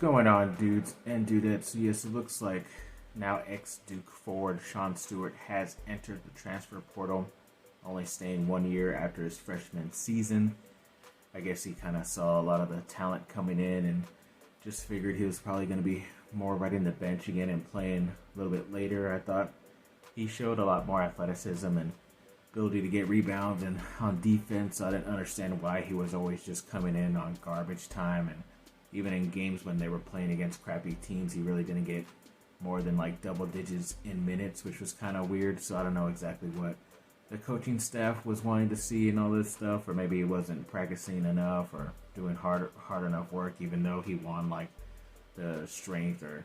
going on, dudes and dudettes? Yes, it looks like now ex-Duke forward Sean Stewart has entered the transfer portal, only staying 1 year after his freshman season. I guess he kind of saw a lot of the talent coming in and just figured he was probably going to be more riding the bench again and playing a little bit later. I thought he showed a lot more athleticism and ability to get rebounds and on defense. I didn't understand why he was always just coming in on garbage time, and even in games when they were playing against crappy teams, he really didn't get more than like double digits in minutes, which was kind of weird. So I don't know exactly what the coaching staff was wanting to see and all this stuff, or maybe he wasn't practicing enough or doing hard enough work, even though he won like the strength or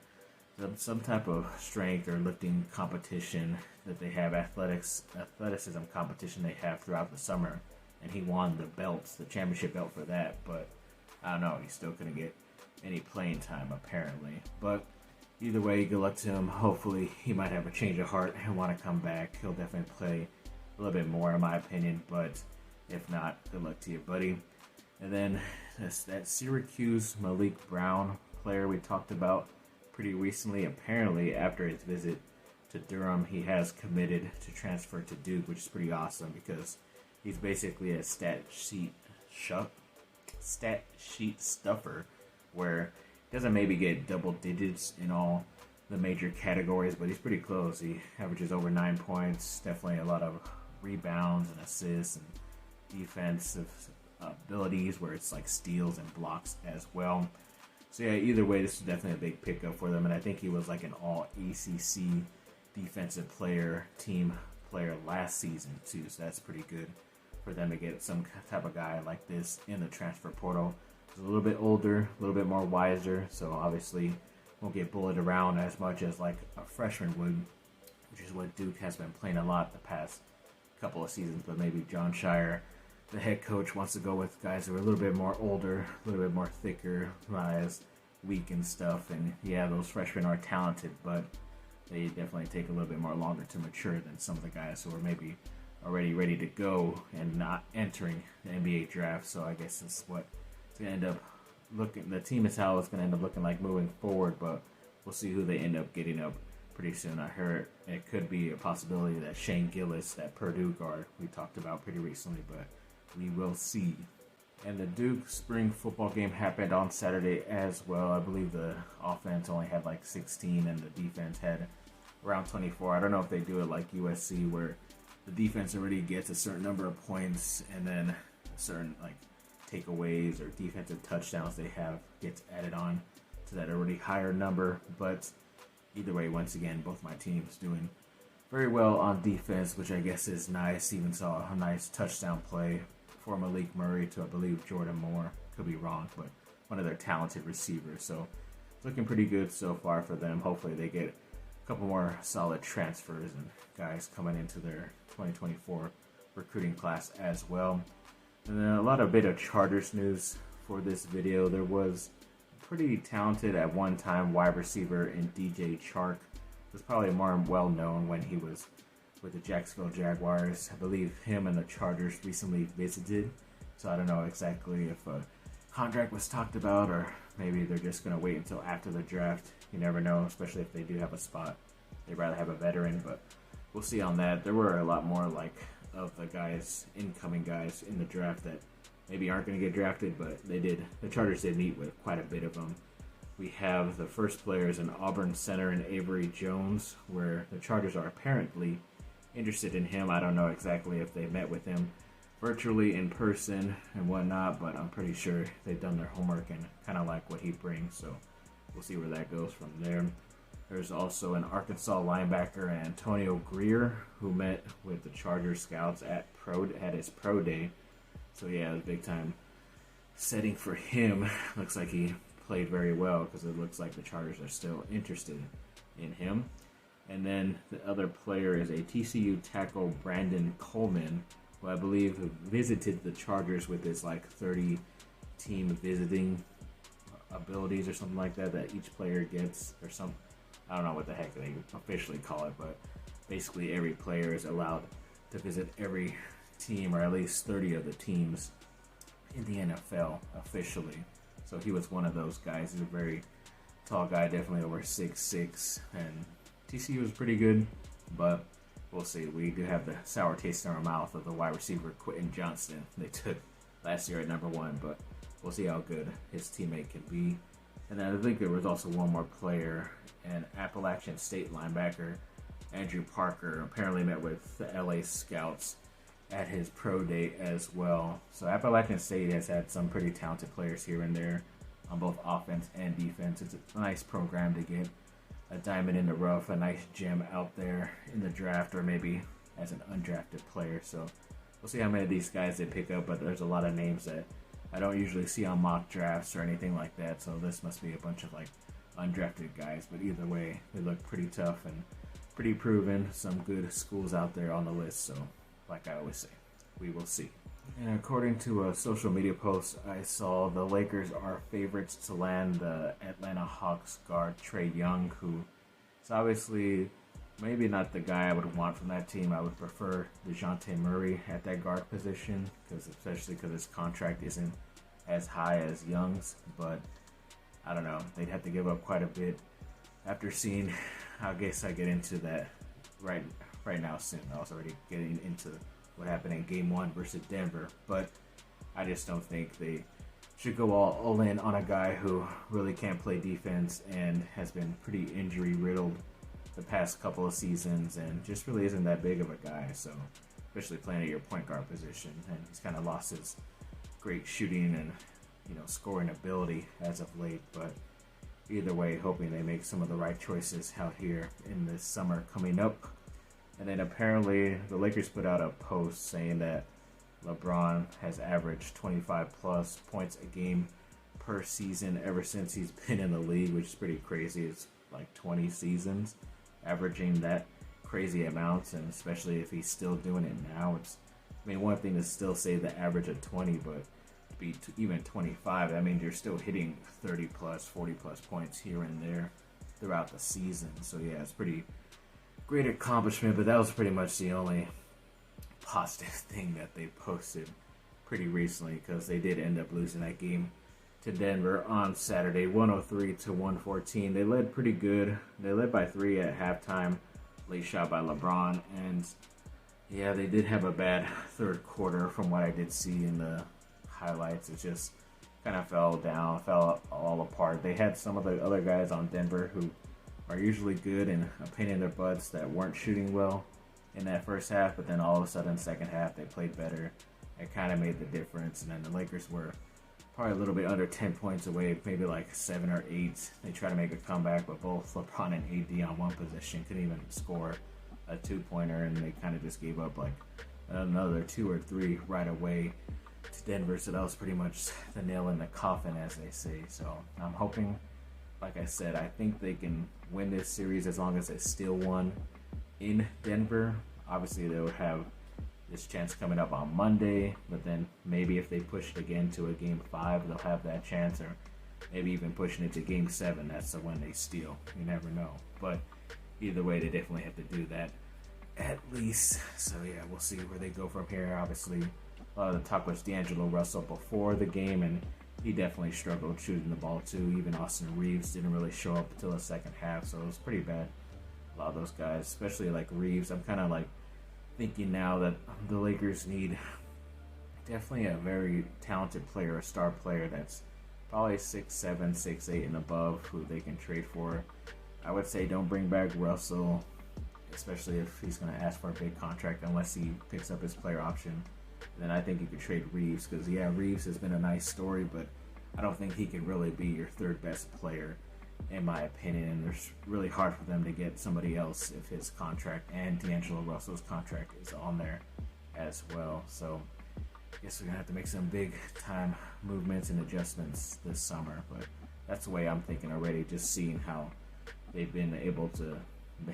some type of strength or lifting competition that they have, athleticism competition they have throughout the summer, and he won the championship belt for that. But I don't know, he still couldn't get any playing time apparently. But either way, good luck to him. Hopefully he might have a change of heart and want to come back. He'll definitely play a little bit more in my opinion, but if not, good luck to you, buddy. And then that Syracuse Maliq Brown player we talked about pretty recently, apparently after his visit to Durham, he has committed to transfer to Duke, which is pretty awesome because he's basically a stat sheet stuffer, where he doesn't maybe get double digits in all the major categories, but he's pretty close. He averages over 9 points, definitely a lot of rebounds and assists and defensive abilities where it's like steals and blocks as well. So yeah, either way, this is definitely a big pickup for them, and I think he was like an all ACC defensive team player last season too, so that's pretty good for them to get some type of guy like this in the transfer portal. He's a little bit older, a little bit more wiser, so obviously won't get bullied around as much as like a freshman would, which is what Duke has been playing a lot the past couple of seasons. But maybe John Shire, the head coach, wants to go with guys who are a little bit more older, a little bit more thicker, not as weak and stuff. And yeah, those freshmen are talented, but they definitely take a little bit more longer to mature than some of the guys who are maybe already ready to go and not entering the NBA draft. So I guess that's what it's going to end up looking. The team is how it's going to end up looking like moving forward, but we'll see who they end up getting up pretty soon. I heard it could be a possibility that Shane Gillis, that Purdue guard we talked about pretty recently, but we will see. And the Duke spring football game happened on Saturday as well. I believe the offense only had like 16 and the defense had around 24. I don't know if they do it like USC where the defense already gets a certain number of points and then certain like takeaways or defensive touchdowns they have gets added on to that already higher number. But either way, once again, both my teams doing very well on defense, which I guess is nice. Even saw a nice touchdown play for Malik Murray to, I believe, Jordan Moore. Could be wrong, but one of their talented receivers. So it's looking pretty good so far for them. Hopefully they get a couple more solid transfers and guys coming into their 2024 recruiting class as well. And then a bit of Chargers news for this video. There was pretty talented at one time wide receiver in DJ Chark. Was probably more well known when he was with the Jacksonville Jaguars. I believe him and the Chargers recently visited, so I don't know exactly if a contract was talked about or maybe they're just going to wait until after the draft. You never know, especially if they do have a spot. They'd rather have a veteran, but we'll see on that. There were a lot more like of the guys, incoming guys in the draft that maybe aren't going to get drafted, but the Chargers did meet with quite a bit of them. We have the first players in Auburn center and Avery Jones, where the Chargers are apparently interested in him. I don't know exactly if they met with him virtually, in person, and whatnot, but I'm pretty sure they've done their homework and kind of like what he brings, so we'll see where that goes from there. There's also an Arkansas linebacker, Antonio Greer, who met with the Chargers scouts at his pro day. So yeah, it was a big time setting for him. Looks like he played very well because it looks like the Chargers are still interested in him. And then the other player is a TCU tackle, Brandon Coleman, who I believe visited the Chargers with his like 30 team visiting abilities or something like that each player gets, or some, I don't know what the heck they officially call it, but basically every player is allowed to visit every team, or at least 30 of the teams in the NFL officially. So he was one of those guys. He's a very Tall guy, definitely over 6'6", and TCU was pretty good, but we'll see. We do have the sour taste in our mouth of the wide receiver Quentin Johnston they took last year at number 1, but we'll see how good his teammate can be. And then I think there was also one more player, an Appalachian State linebacker, Andrew Parker, apparently met with the LA Scouts at his pro day as well. So Appalachian State has had some pretty talented players here and there on both offense and defense. It's a nice program to get a diamond in the rough, a nice gem out there in the draft, or maybe as an undrafted player. So we'll see how many of these guys they pick up, but there's a lot of names that I don't usually see on mock drafts or anything like that. So this must be a bunch of like undrafted guys, but either way, they look pretty tough and pretty proven. Some good schools out there on the list. So like I always say, we will see. And according to a social media post I saw, the Lakers are favorites to land the Atlanta Hawks guard Trae Young, who is obviously maybe not the guy I would want from that team. I would prefer DeJounte Murray at that guard position, especially because his contract isn't as high as Young's. But I don't know, they'd have to give up quite a bit. After seeing, I guess I get into that right now soon. I was already getting into what happened in Game 1 versus Denver, but I just don't think they should go all in on a guy who really can't play defense and has been pretty injury riddled the past couple of seasons and just really isn't that big of a guy. So especially playing at your point guard position, and he's kind of lost his great shooting and scoring ability as of late. But either way, hoping they make some of the right choices out here in this summer coming up. And then apparently the Lakers put out a post saying that LeBron has averaged 25 plus points a game per season ever since he's been in the league, which is pretty crazy. It's like 20 seasons averaging that crazy amounts, and especially if he's still doing it now. One thing to still say the average of 20, but to be even 25, that means you're still hitting 30 plus, 40 plus points here and there throughout the season. So yeah, it's pretty great accomplishment, but that was pretty much the only positive thing that they posted pretty recently, because they did end up losing that game to Denver on Saturday, 103-114. They led pretty good. They led by 3 at halftime, late shot by LeBron, and yeah, they did have a bad third quarter from what I did see in the highlights. It just kind of fell all apart. They had some of the other guys on Denver who are usually good and a pain in their butts that weren't shooting well in that first half, but then all of a sudden second half they played better. It kind of made the difference, and then the Lakers were probably a little bit under 10 points away, maybe like 7 or 8. They tried to make a comeback, but both LeBron and AD on one possession couldn't even score a 2-pointer, and they kind of just gave up like another 2 or 3 right away to Denver. So that was pretty much the nail in the coffin, as they say. So I'm hoping, like I said, I think they can win this series as long as they still won in Denver. Obviously, they would have this chance coming up on Monday, but then maybe if they push it again to a Game 5, they'll have that chance, or maybe even pushing it to Game 7. That's the one they steal. You never know. But either way, they definitely have to do that at least. So yeah, we'll see where they go from here. Obviously, a lot of the talk was D'Angelo Russell before the game, and he definitely struggled shooting the ball too. Even Austin Reeves didn't really show up until the second half, so it was pretty bad. A lot of those guys, especially like Reeves, I'm kind of like thinking now that the Lakers need definitely a very talented player, a star player that's probably 6'7", 6'8", and above, who they can trade for. I would say don't bring back Russell, especially if he's going to ask for a big contract, unless he picks up his player option. Then I think you could trade Reeves, because yeah, Reeves has been a nice story, but I don't think he can really be your third best player, in my opinion. And it's really hard for them to get somebody else if his contract and D'Angelo Russell's contract is on there as well. So I guess we're going to have to make some big time movements and adjustments this summer. But that's the way I'm thinking already, just seeing how they've been able to,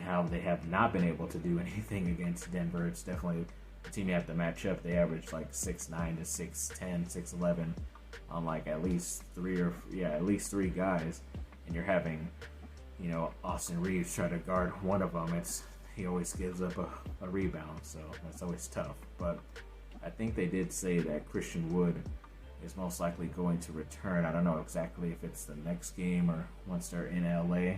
how they have not been able to do anything against Denver. It's definitely a team you have to match up. They average like 6'9" to 6'10", 6'11" on like at least three guys. And you're having, Austin Reeves try to guard one of them. He always gives up a rebound, so that's always tough. But I think they did say that Christian Wood is most likely going to return. I don't know exactly if it's the next game or once they're in LA.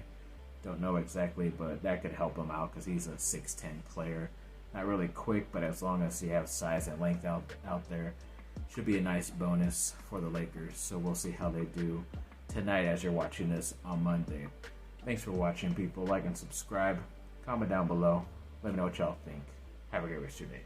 Don't know exactly, but that could help him out because he's a 6'10 player. Not really quick, but as long as he has size and length out there, should be a nice bonus for the Lakers. So we'll see how they do tonight as you're watching this on Monday. Thanks for watching, people. Like and subscribe. Comment down below. Let me know what y'all think. Have a great rest of your day.